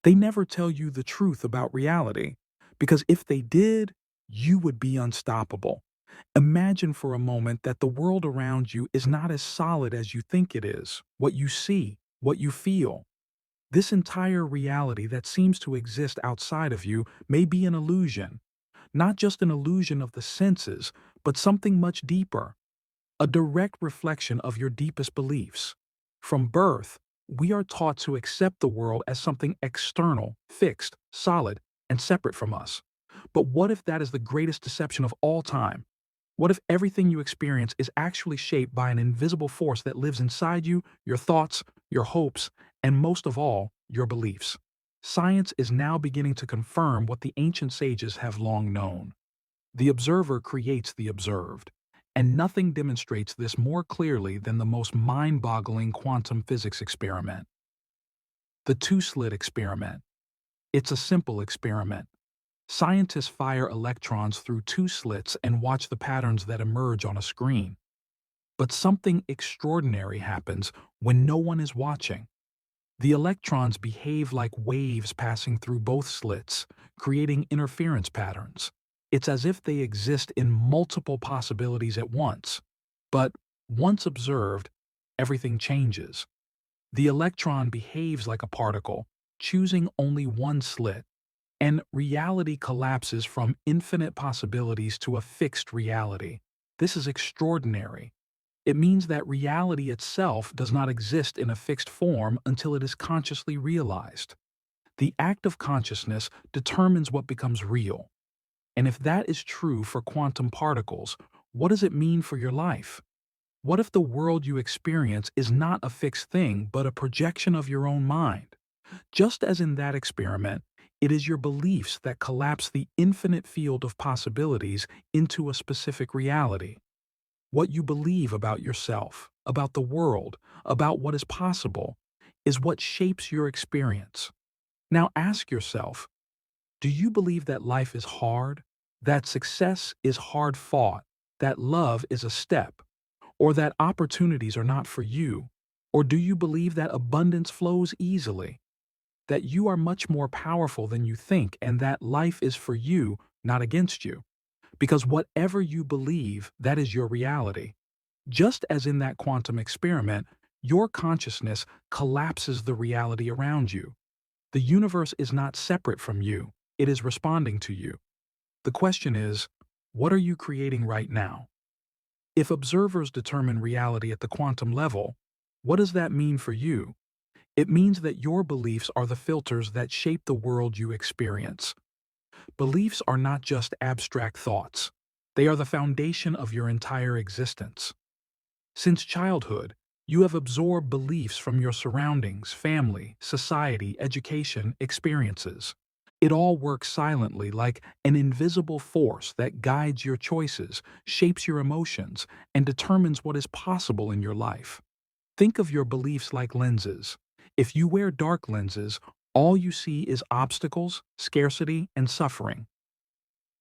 They never tell you the truth about reality, because if they did, you would be unstoppable. Imagine for a moment that the world around you is not as solid as you think it is, what you see, what you feel. This entire reality that seems to exist outside of you may be an illusion, not just an illusion of the senses, but something much deeper, a direct reflection of your deepest beliefs. From birth, we are taught to accept the world as something external, fixed, solid, and separate from us. But what if that is the greatest deception of all time? What if everything you experience is actually shaped by an invisible force that lives inside you, your thoughts, your hopes, and most of all, your beliefs? Science is now beginning to confirm what the ancient sages have long known. The observer creates the observed, and nothing demonstrates this more clearly than the most mind-boggling quantum physics experiment. The two-slit experiment. It's a simple experiment. Scientists fire electrons through two slits and watch the patterns that emerge on a screen. But something extraordinary happens when no one is watching. The electrons behave like waves passing through both slits, creating interference patterns. It's as if they exist in multiple possibilities at once. But once observed, everything changes. The electron behaves like a particle, choosing only one slit, and reality collapses from infinite possibilities to a fixed reality. This is extraordinary. It means that reality itself does not exist in a fixed form until it is consciously realized. The act of consciousness determines what becomes real. And if that is true for quantum particles, what does it mean for your life? What if the world you experience is not a fixed thing but a projection of your own mind? Just as in that experiment, it is your beliefs that collapse the infinite field of possibilities into a specific reality. What you believe about yourself, about the world, about what is possible, is what shapes your experience. Now ask yourself, do you believe that life is hard, that success is hard fought, that love is a step, or that opportunities are not for you? Or do you believe that abundance flows easily, that you are much more powerful than you think, and that life is for you, not against you? Because whatever you believe, that is your reality. Just as in that quantum experiment, your consciousness collapses the reality around you. The universe is not separate from you, it is responding to you. The question is, what are you creating right now? If observers determine reality at the quantum level, what does that mean for you? It means that your beliefs are the filters that shape the world you experience. Beliefs are not just abstract thoughts. They are the foundation of your entire existence. Since childhood, you have absorbed beliefs from your surroundings, family, society, education, experiences. It all works silently like an invisible force that guides your choices, shapes your emotions, and determines what is possible in your life. Think of your beliefs like lenses. If you wear dark lenses, all you see is obstacles, scarcity, and suffering.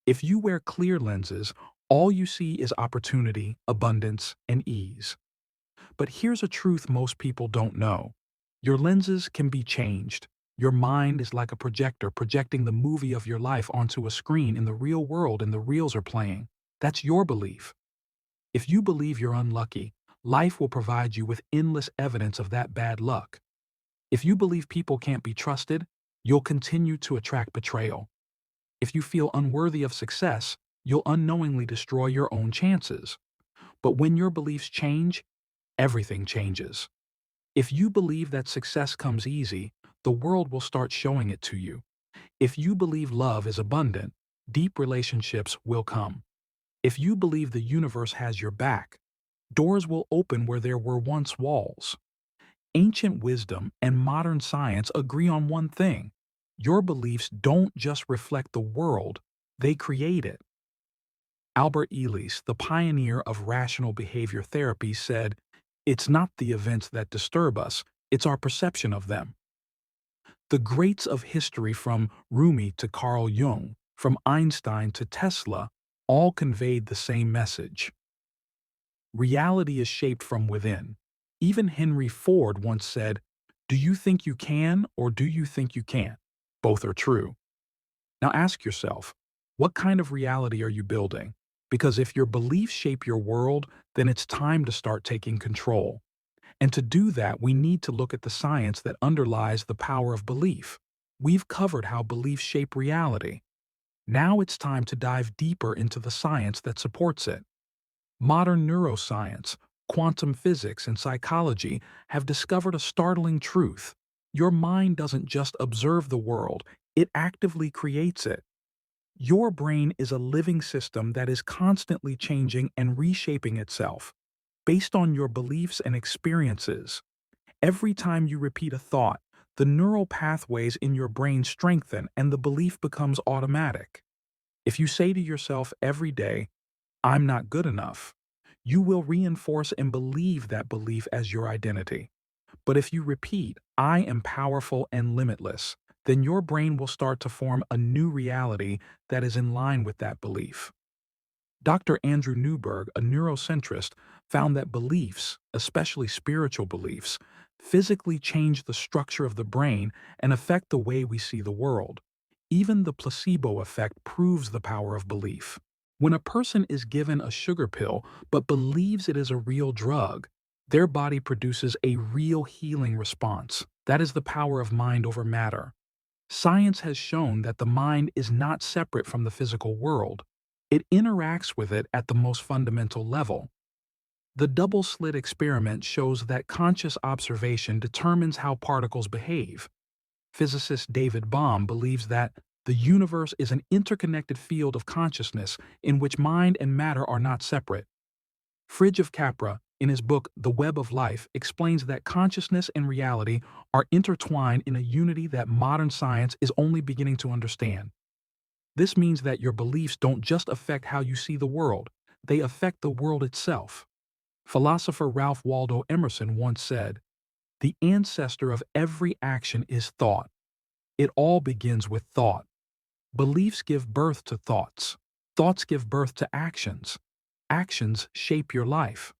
If you wear clear lenses, all you see is opportunity, abundance, and ease. But here's a truth most people don't know. Your lenses can be changed. Your mind is like a projector projecting the movie of your life onto a screen in the real world and the reels are playing. That's your belief. If you believe you're unlucky, life will provide you with endless evidence of that bad luck. If you believe people can't be trusted, you'll continue to attract betrayal. If you feel unworthy of success, you'll unknowingly destroy your own chances. But when your beliefs change, everything changes. If you believe that success comes easy, the world will start showing it to you. If you believe love is abundant, deep relationships will come. If you believe the universe has your back, doors will open where there were once walls. Ancient wisdom and modern science agree on one thing. Your beliefs don't just reflect the world, they create it. Albert Ellis, the pioneer of rational behavior therapy, said, "It's not the events that disturb us, it's our perception of them." The greats of history, from Rumi to Carl Jung, from Einstein to Tesla, all conveyed the same message. Reality is shaped from within. Even Henry Ford once said, "Do you think you can or do you think you can't?" Both are true. Now ask yourself, what kind of reality are you building? Because if your beliefs shape your world, then it's time to start taking control. And to do that, we need to look at the science that underlies the power of belief. We've covered how beliefs shape reality. Now it's time to dive deeper into the science that supports it. Modern neuroscience, quantum physics, and psychology have discovered a startling truth. Your mind doesn't just observe the world, it actively creates it. Your brain is a living system that is constantly changing and reshaping itself based on your beliefs and experiences. Every time you repeat a thought, the neural pathways in your brain strengthen and the belief becomes automatic. If you say to yourself every day, "I'm not good enough," you will reinforce and believe that belief as your identity. But if you repeat, "I am powerful and limitless," then your brain will start to form a new reality that is in line with that belief. Dr. Andrew Newberg, a neurocentrist, found that beliefs, especially spiritual beliefs, physically change the structure of the brain and affect the way we see the world. Even the placebo effect proves the power of belief. When a person is given a sugar pill but believes it is a real drug, their body produces a real healing response. That is the power of mind over matter. Science has shown that the mind is not separate from the physical world. It interacts with it at the most fundamental level. The double-slit experiment shows that conscious observation determines how particles behave. Physicist David Bohm believes that the universe is an interconnected field of consciousness in which mind and matter are not separate. Fridge of Capra, in his book The Web of Life, explains that consciousness and reality are intertwined in a unity that modern science is only beginning to understand. This means that your beliefs don't just affect how you see the world, they affect the world itself. Philosopher Ralph Waldo Emerson once said, "The ancestor of every action is thought. It all begins with thought. Beliefs give birth to thoughts. Thoughts give birth to actions. Actions shape your life."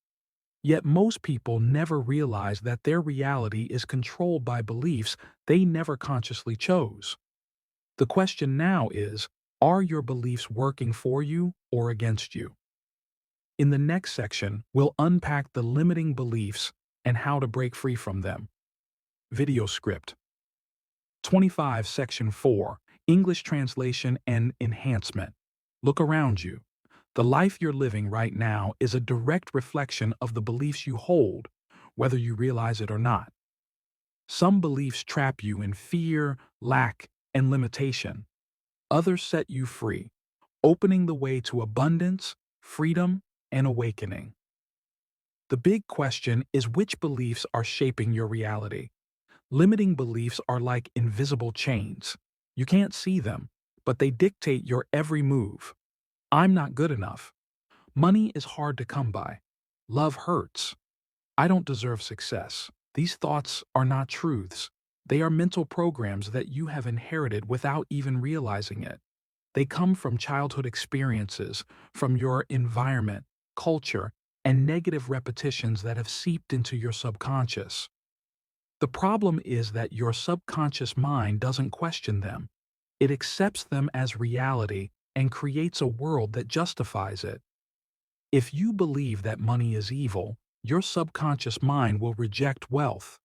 Yet most people never realize that their reality is controlled by beliefs they never consciously chose. The question now is, are your beliefs working for you or against you? In the next section, we'll unpack the limiting beliefs and how to break free from them. Video script 25, Section 4, English Translation and Enhancement. Look around you. The life you're living right now is a direct reflection of the beliefs you hold, whether you realize it or not. Some beliefs trap you in fear, lack, and limitation. Others set you free, opening the way to abundance, freedom, and awakening. The big question is, which beliefs are shaping your reality? Limiting beliefs are like invisible chains. You can't see them, but they dictate your every move. I'm not good enough. Money is hard to come by. Love hurts. I don't deserve success. These thoughts are not truths. They are mental programs that you have inherited without even realizing it. They come from childhood experiences, from your environment, culture, and negative repetitions that have seeped into your subconscious. The problem is that your subconscious mind doesn't question them. It accepts them as reality and creates a world that justifies it. If you believe that money is evil, your subconscious mind will reject wealth.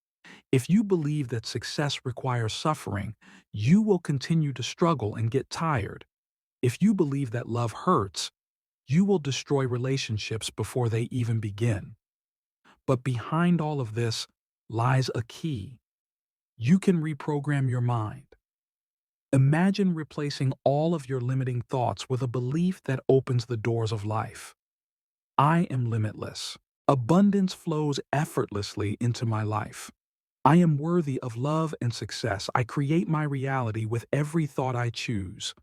If you believe that success requires suffering, you will continue to struggle and get tired. If you believe that love hurts, you will destroy relationships before they even begin. But behind all of this lies a key. You can reprogram your mind. Imagine replacing all of your limiting thoughts with a belief that opens the doors of life. I am limitless. Abundance flows effortlessly into my life. I am worthy of love and success. I create my reality with every thought I choose.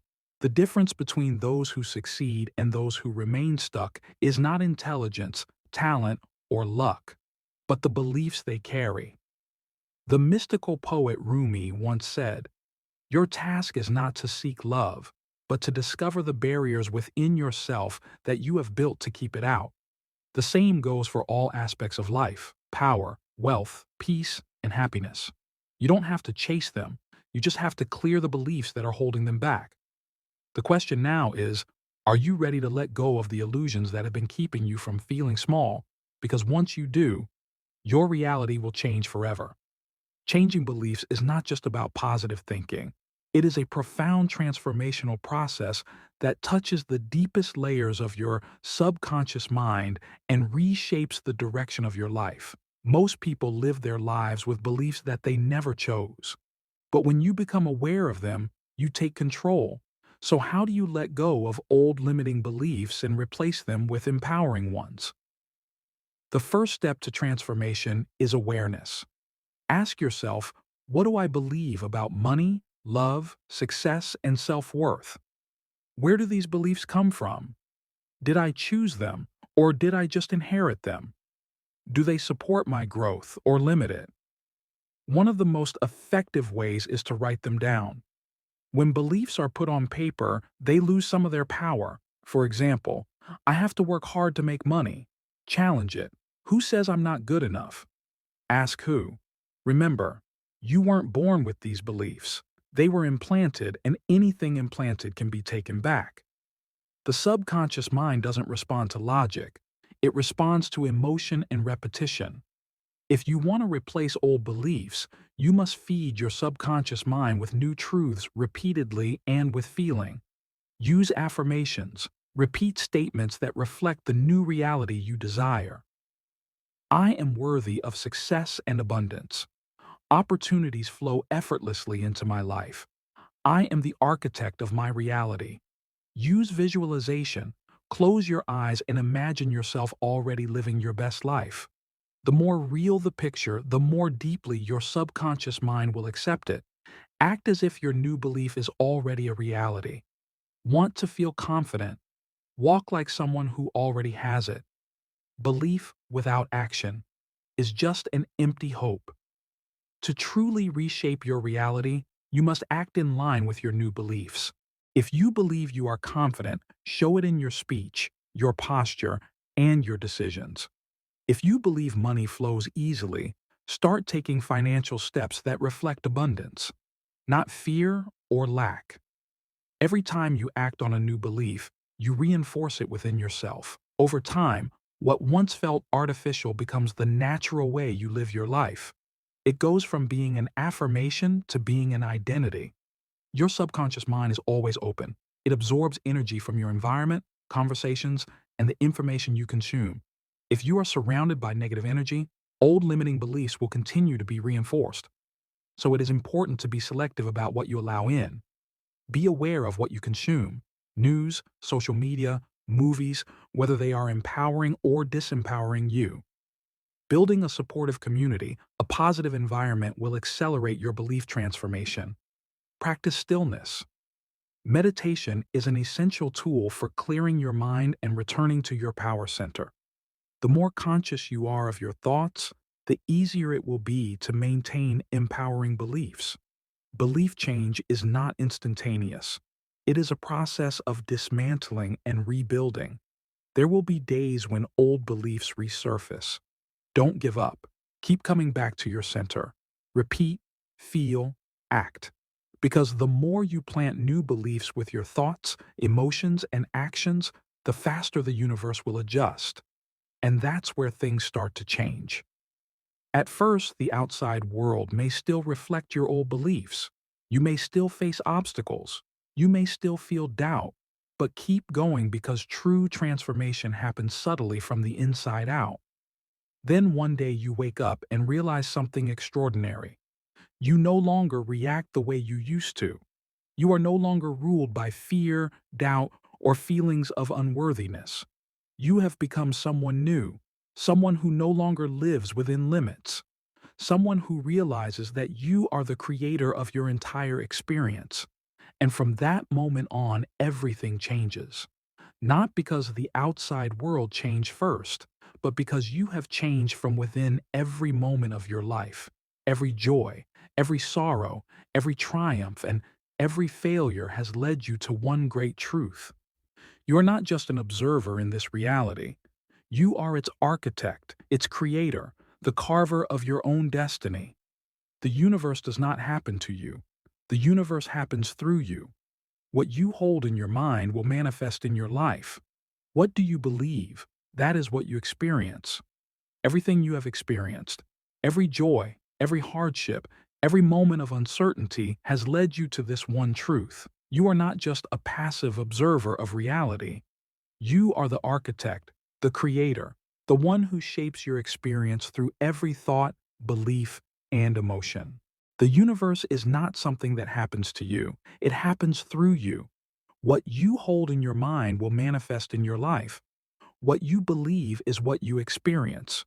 The difference between those who succeed and those who remain stuck is not intelligence, talent, or luck, but the beliefs they carry. The mystical poet Rumi once said, "Your task is not to seek love, but to discover the barriers within yourself that you have built to keep it out." The same goes for all aspects of life: power, wealth, peace, and happiness. You don't have to chase them. You just have to clear the beliefs that are holding them back. The question now is, are you ready to let go of the illusions that have been keeping you from feeling small? Because once you do, your reality will change forever. Changing beliefs is not just about positive thinking. It is a profound transformational process that touches the deepest layers of your subconscious mind and reshapes the direction of your life. Most people live their lives with beliefs that they never chose. But when you become aware of them, you take control. So how do you let go of old limiting beliefs and replace them with empowering ones? The first step to transformation is awareness. Ask yourself, what do I believe about money, love, success, and self-worth? Where do these beliefs come from? Did I choose them, or did I just inherit them? Do they support my growth or limit it? One of the most effective ways is to write them down. When beliefs are put on paper, they lose some of their power. For example, I have to work hard to make money. Challenge it. Who says I'm not good enough? Ask who. Remember, you weren't born with these beliefs. They were implanted, and anything implanted can be taken back. The subconscious mind doesn't respond to logic. It responds to emotion and repetition. If you want to replace old beliefs, you must feed your subconscious mind with new truths repeatedly and with feeling. Use affirmations. Repeat statements that reflect the new reality you desire. I am worthy of success and abundance. Opportunities flow effortlessly into my life. I am the architect of my reality. Use visualization. Close your eyes and imagine yourself already living your best life. The more real the picture, the more deeply your subconscious mind will accept it. Act as if your new belief is already a reality. Want to feel confident? Walk like someone who already has it. Belief without action is just an empty hope. To truly reshape your reality, you must act in line with your new beliefs. If you believe you are confident, show it in your speech, your posture, and your decisions. If you believe money flows easily, start taking financial steps that reflect abundance, not fear or lack. Every time you act on a new belief, you reinforce it within yourself. Over time, what once felt artificial becomes the natural way you live your life. It goes from being an affirmation to being an identity. Your subconscious mind is always open. It absorbs energy from your environment, conversations, and the information you consume. If you are surrounded by negative energy, old limiting beliefs will continue to be reinforced. So it is important to be selective about what you allow in. Be aware of what you consume. News, social media, movies, whether they are empowering or disempowering you. Building a supportive community, a positive environment will accelerate your belief transformation. Practice stillness. Meditation is an essential tool for clearing your mind and returning to your power center. The more conscious you are of your thoughts, the easier it will be to maintain empowering beliefs. Belief change is not instantaneous. It is a process of dismantling and rebuilding. There will be days when old beliefs resurface. Don't give up. Keep coming back to your center. Repeat, feel, act. Because the more you plant new beliefs with your thoughts, emotions, and actions, the faster the universe will adjust. And that's where things start to change. At first, the outside world may still reflect your old beliefs. You may still face obstacles. You may still feel doubt. But keep going because true transformation happens subtly from the inside out. Then one day you wake up and realize something extraordinary. You no longer react the way you used to. You are no longer ruled by fear, doubt, or feelings of unworthiness. You have become someone new, someone who no longer lives within limits, someone who realizes that you are the creator of your entire experience. And from that moment on, everything changes. Not because the outside world changed first, but because you have changed from within every moment of your life. Every joy, every sorrow, every triumph, and every failure has led you to one great truth. You are not just an observer in this reality. You are its architect, its creator, the carver of your own destiny. The universe does not happen to you. The universe happens through you. What you hold in your mind will manifest in your life. What do you believe? That is what you experience. Everything you have experienced, every joy, every hardship, every moment of uncertainty has led you to this one truth. You are not just a passive observer of reality. You are the architect, the creator, the one who shapes your experience through every thought, belief, and emotion. The universe is not something that happens to you. It happens through you. What you hold in your mind will manifest in your life. What you believe is what you experience.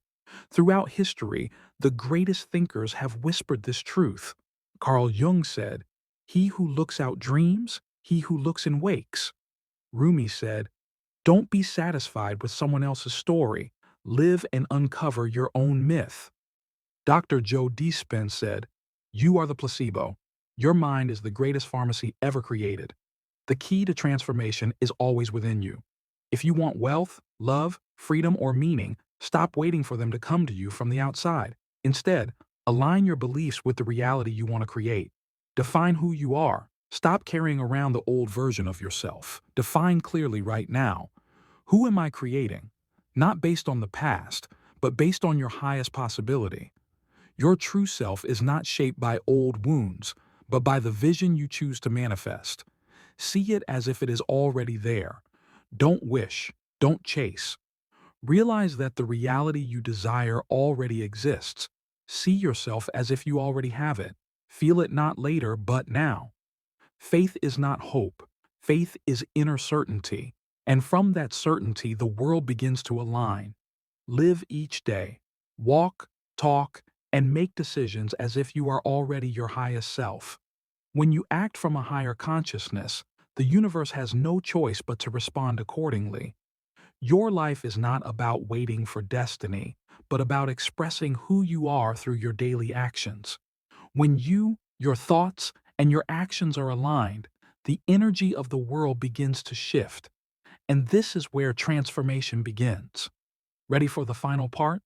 Throughout history, the greatest thinkers have whispered this truth. Carl Jung said, "He who looks out dreams, he who looks in wakes." Rumi said, "Don't be satisfied with someone else's story. Live and uncover your own myth." Dr. Joe Dispenza said, "You are the placebo. Your mind is the greatest pharmacy ever created. The key to transformation is always within you. If you want wealth, love, freedom, or meaning, stop waiting for them to come to you from the outside. Instead, align your beliefs with the reality you want to create. Define who you are. Stop carrying around the old version of yourself. Define clearly right now. Who am I creating? Not based on the past, but based on your highest possibility. Your true self is not shaped by old wounds, but by the vision you choose to manifest. See it as if it is already there. Don't wish, don't chase. Realize that the reality you desire already exists. See yourself as if you already have it. Feel it not later, but now. Faith is not hope. Faith is inner certainty. And from that certainty, the world begins to align. Live each day. Walk, talk, and make decisions as if you are already your highest self. When you act from a higher consciousness, the universe has no choice but to respond accordingly. Your life is not about waiting for destiny, but about expressing who you are through your daily actions. When you, your thoughts, and your actions are aligned, the energy of the world begins to shift. And this is where transformation begins. Ready for the final part?